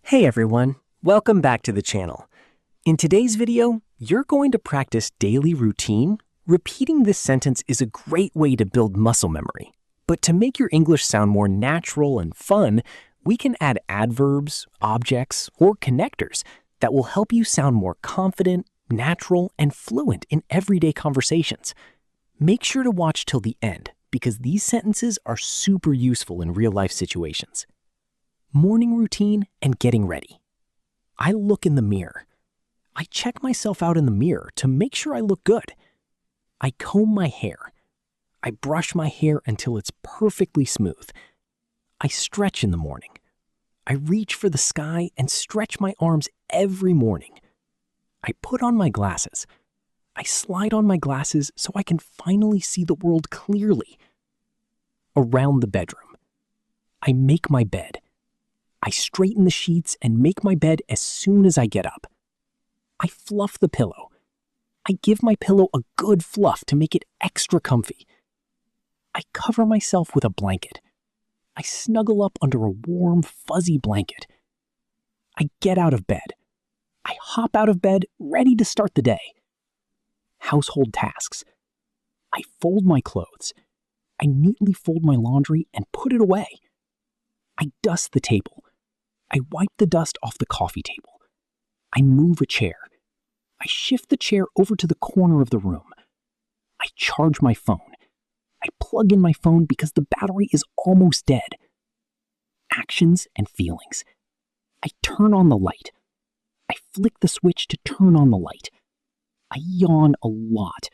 Hey everyone, welcome back to the channel. In today's video, you're going to practice daily routine. Repeating this sentence is a great way to build muscle memory. But to make your English sound more natural and fun, we can add adverbs, objects, or connectors that will help you sound more confident, natural, and fluent in everyday conversations. Make sure to watch till the end because these sentences are super useful in real-life situations. Morning routine and getting ready. I look in the mirror. I check myself out in the mirror to make sure I look good. I comb my hair. I brush my hair until it's perfectly smooth. I stretch in the morning. I reach for the sky and stretch my arms every morning. I put on my glasses. I slide on my glasses so I can finally see the world clearly. Around the bedroom. I make my bed. I straighten the sheets and make my bed as soon as I get up. I fluff the pillow. I give my pillow a good fluff to make it extra comfy. I cover myself with a blanket. I snuggle up under a warm, fuzzy blanket. I get out of bed. I hop out of bed, ready to start the day. Household tasks. I fold my clothes. I neatly fold my laundry and put it away. I dust the table. I wipe the dust off the coffee table. I move a chair. I shift the chair over to the corner of the room. I charge my phone. I plug in my phone because the battery is almost dead. Actions and feelings. I turn on the light. I flick the switch to turn on the light. I yawn a lot.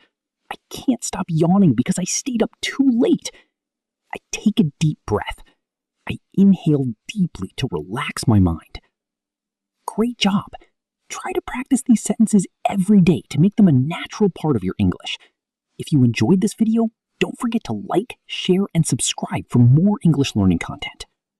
I can't stop yawning because I stayed up too late. I take a deep breath. I inhale deeply to relax my mind. Great job! Try to practice these sentences every day to make them a natural part of your English. If you enjoyed this video, don't forget to like, share, and subscribe for more English learning content.